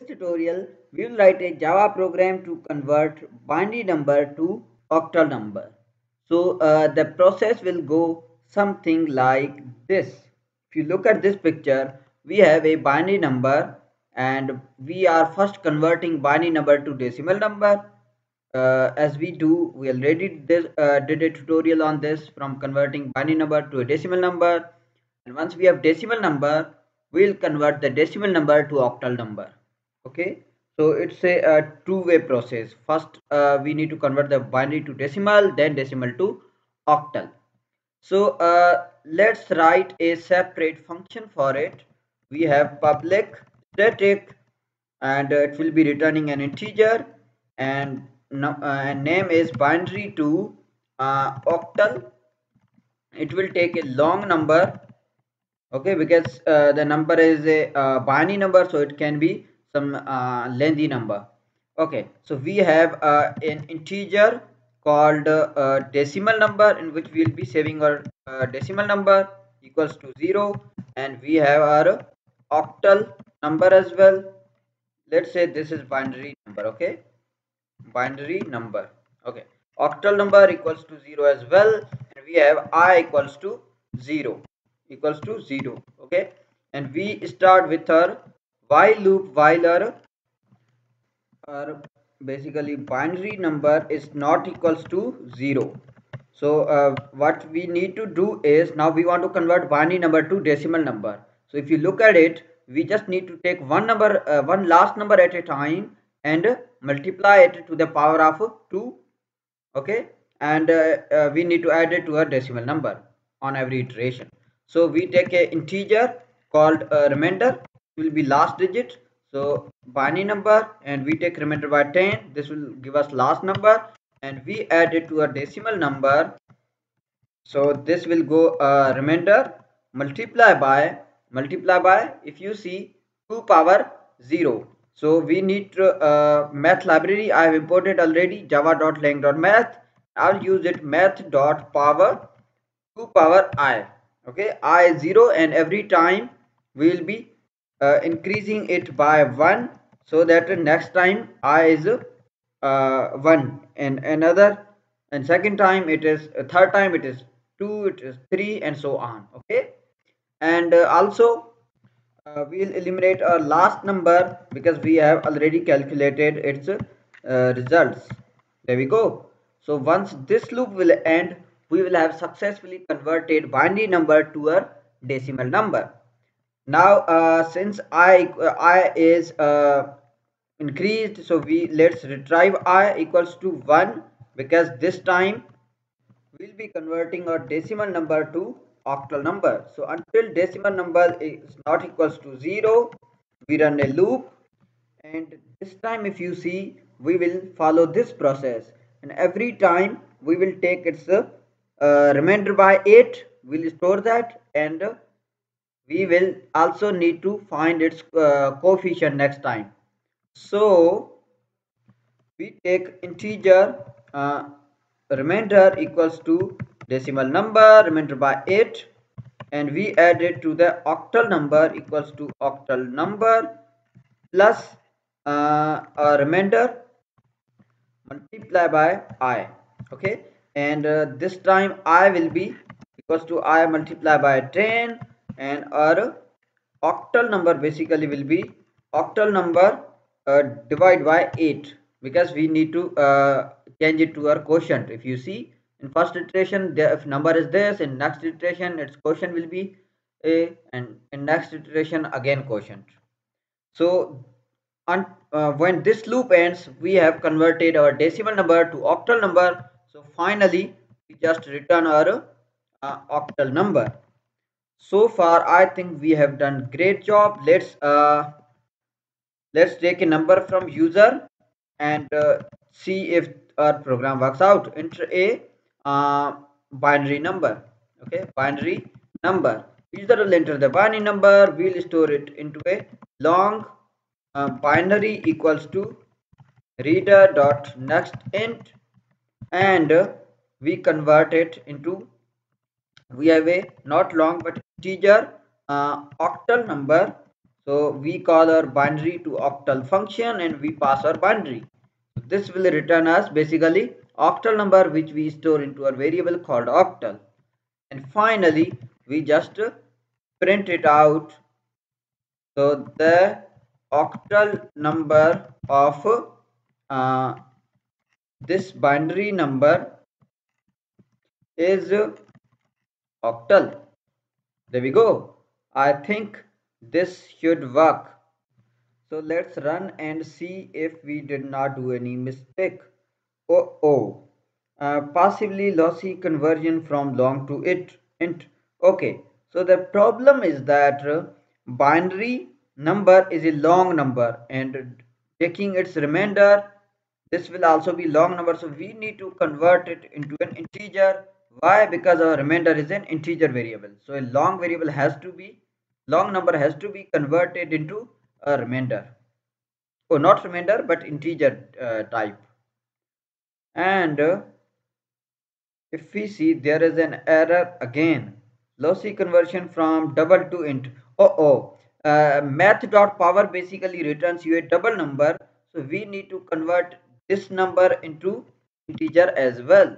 tutorial, we will write a Java program to convert binary number to octal number. So the process will go something like this. If you look at this picture, we have a binary number and we are first converting binary number to decimal number. As we already did a tutorial on this from converting binary number to a decimal number. And once we have decimal number, we'll convert the decimal number to octal number. Okay, so it's a two-way process. First we need to convert the binary to decimal, then decimal to octal. So let's write a separate function for it. We have public static and it will be returning an integer and, and name is binary to octal. It will take a long number, okay, because the number is a binary number, so it can be some lengthy number. Okay, so we have an integer called decimal number, in which we will be saving our decimal number equals to 0, and we have our octal number as well. Let's say this is binary number. Okay, binary number. Okay, octal number equals to 0 as well, and we have I equals to 0. Okay, and we start with our while loop while our basically binary number is not equals to 0. So what we need to do is, now we want to convert binary number to decimal number. So if you look at it, we just need to take one number, one last number at a time, and multiply it to the power of 2. Okay, and we need to add it to a decimal number on every iteration. So we take a integer called remainder, will be last digit. So binary number, and we take remainder by 10, this will give us last number, and we add it to a decimal number. So this will go remainder multiply by, if you see, 2 power 0. So we need to, math library I have imported already, java.lang.math. I'll use it math.power 2 power I. Okay, I is 0, and every time we will be increasing it by 1, so that next time I is 1, and another, and second time it is, third time it is 2, it is 3, and so on. Okay, and also we'll eliminate our last number because we have already calculated its results. There we go. So once this loop will end, we will have successfully converted binary number to a decimal number. Now since I is increased, so let's retrieve I equals to 1, because this time we'll be converting our decimal number to octal number. So until decimal number is not equals to 0, we run a loop, and this time if you see, we will follow this process, and every time we will take its remainder by 8, we'll store that, and we will also need to find its coefficient next time. So we take integer remainder equals to decimal number remainder by 8, and we add it to the octal number equals to octal number plus a remainder multiply by I. Okay, and this time I will be equals to I multiply by 10, and our octal number basically will be octal number divide by 8, because we need to change it to our quotient. If you see, in first iteration the if number is this, in next iteration its quotient will be a, and in next iteration again quotient. So when this loop ends, we have converted our decimal number to octal number. So finally we just return our octal number. So far I think we have done great job. Let's take a number from user and see if our program works out. Enter a binary number. Okay, binary number. User will enter the binary number. We'll store it into a long binary equals to reader dot next int, and we convert it into, we have a not long but integer octal number. So we call our binary to octal function and we pass our binary. This will return us basically octal number which we store into our variable called octal. And finally we just print it out. So the octal number of this binary number is octal. There we go. I think this should work. So let's run and see if we did not do any mistake. Oh, passively lossy conversion from long to int. Okay, so the problem is that binary number is a long number and taking its remainder, this will also be long number. So we need to convert it into an integer. Why? Because our remainder is an integer variable. So a long number has to be converted into a remainder. Oh, not remainder, but integer type. And if we see there is an error again, lossy conversion from double to int. Math.power basically returns you a double number. So we need to convert this number into integer as well.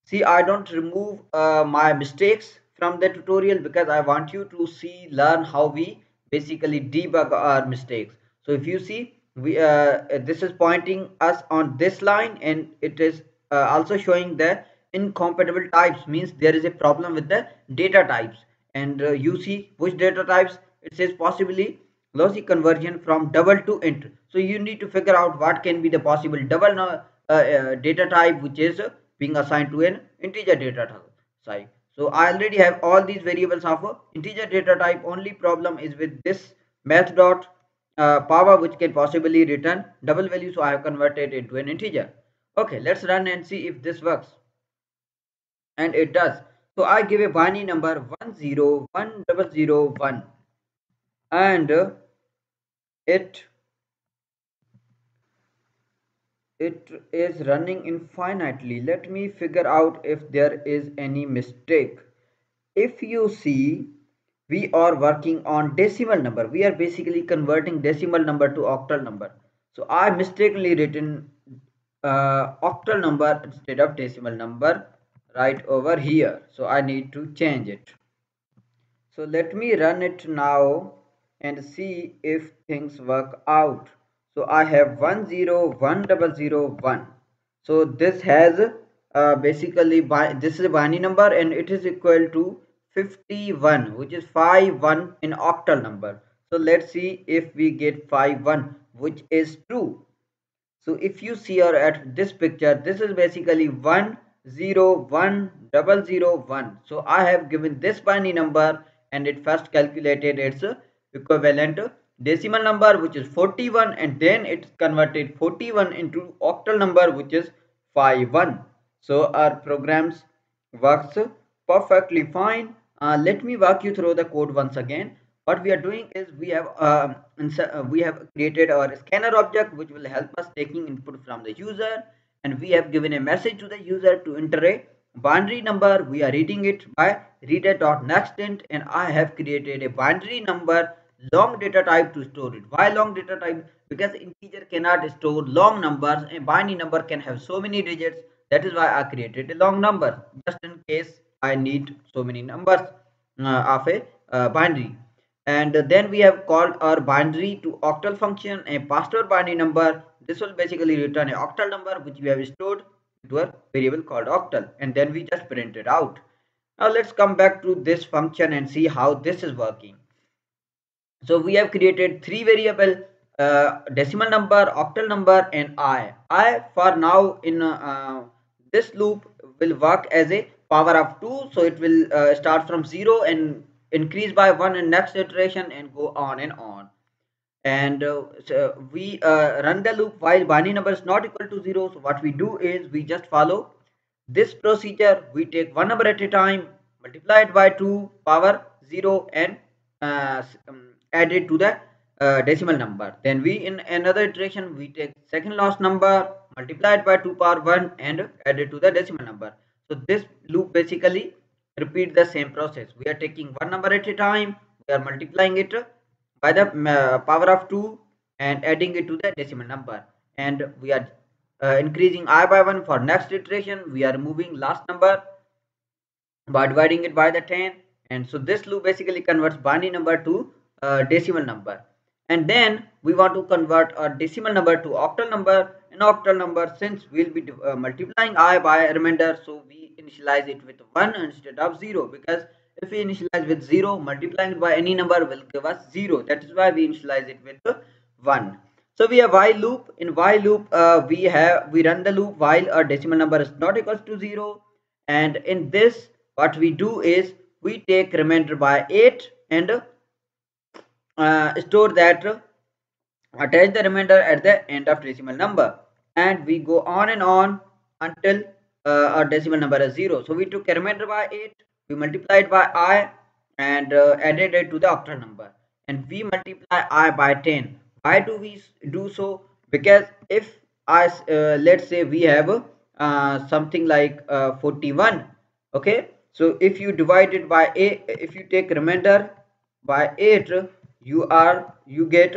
See, I don't remove my mistakes from the tutorial because I want you to learn how we basically debug our mistakes. So if you see, this is pointing us on this line and it is also showing the incompatible types, means there is a problem with the data types. And you see which data types, it says possibly lossy conversion from double to int. So you need to figure out what can be the possible double data type which is being assigned to an integer data type. So I already have all these variables of integer data type. Only problem is with this math dot power which can possibly return double value. So I have converted into an integer. Okay, let's run and see if this works. And it does. So I give a binary number 101001 and it is running infinitely. Let me figure out if there is any mistake. If you see, we are working on decimal number. We are basically converting decimal number to octal number. So I mistakenly written octal number instead of decimal number right over here. So I need to change it. So let me run it now and see if things work out. So I have 101001. So this has this is a binary number and it is equal to 51, which is 51 in octal number. So let's see if we get 51, which is true. So if you see or at this picture, this is basically 101001. So I have given this binary number and it first calculated its equivalent decimal number which is 41 and then it converted 41 into octal number which is 51. So our programs works perfectly fine. Let me walk you through the code once again. What we are doing is we have created our scanner object which will help us taking input from the user, and we have given a message to the user to enter a binary number. We are reading it by reader.nextInt, and I have created a binary number long data type to store it. Why long data type? Because integer cannot store long numbers, a binary number can have so many digits. That is why I created a long number just in case I need so many numbers of a binary. And then we have called our binary to octal function and passed our binary number. This will basically return a octal number which we have stored into a variable called octal, and then we just print it out. Now let's come back to this function and see how this is working. So we have created three variable, decimal number, octal number, and I for now in this loop will work as a power of 2. So it will start from 0 and increase by 1 in next iteration and go on and on. And so we run the loop while binary number is not equal to 0. So what we do is we just follow this procedure. We take one number at a time, multiply it by 2 power 0 and add it to the decimal number. Then we in another iteration we take second last number, multiply it by 2 power 1 and add it to the decimal number. So this loop basically repeat the same process. We are taking one number at a time, we are multiplying it by the power of 2 and adding it to the decimal number, and we are increasing I by 1. For next iteration we are removing last number by dividing it by the 10, and so this loop basically converts binary number to decimal number. And then we want to convert a decimal number to octal number. An octal number, since we'll be multiplying I by a remainder, so we initialize it with 1 instead of 0, because if we initialize with 0, multiplying it by any number will give us 0. That is why we initialize it with 1. So we have while loop. In while loop we run the loop while a decimal number is not equals to 0, and in this what we do is we take remainder by 8 and store that, attach the remainder at the end of decimal number, and we go on and on until our decimal number is 0. So we took a remainder by 8, we multiplied by I, and added it to the octal number, and we multiply I by 10. Why do we do so? Because if I let's say we have something like 41, okay, so if you divide it by 8, if you take remainder by 8, you get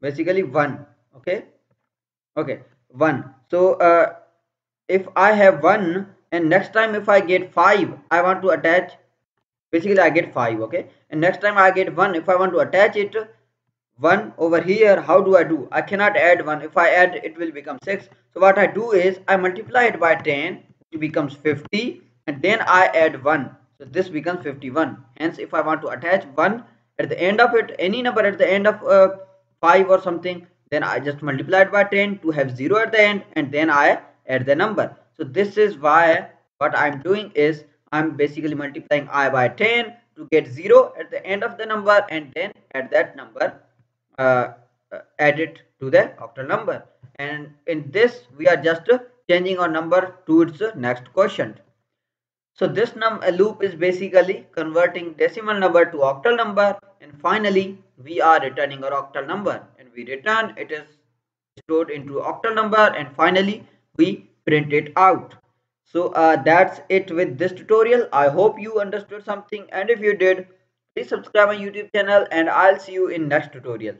basically 1. Okay, okay, 1. So if I have 1 and next time if I get 5, I want to attach, basically I get 5, okay, and next time I get 1, if I want to attach it 1 over here, how do I do? I cannot add 1. If I add, it will become 6. So what I do is I multiply it by 10, it becomes 50, and then I add 1, so this becomes 51. Hence if I want to attach 1 at the end of it, any number at the end of 5 or something, then I just multiply it by 10 to have 0 at the end, and then I add the number. So this is why what I'm doing is I'm basically multiplying I by 10 to get 0 at the end of the number, and then add that number, uh, add it to the octal number. And in this we are just changing our number to its next quotient. So this loop is basically converting decimal number to octal number, and finally we are returning our octal number, and we return it is stored into octal number, and finally we print it out. So that's it with this tutorial. I hope you understood something, and if you did, please subscribe my YouTube channel, and I'll see you in next tutorial.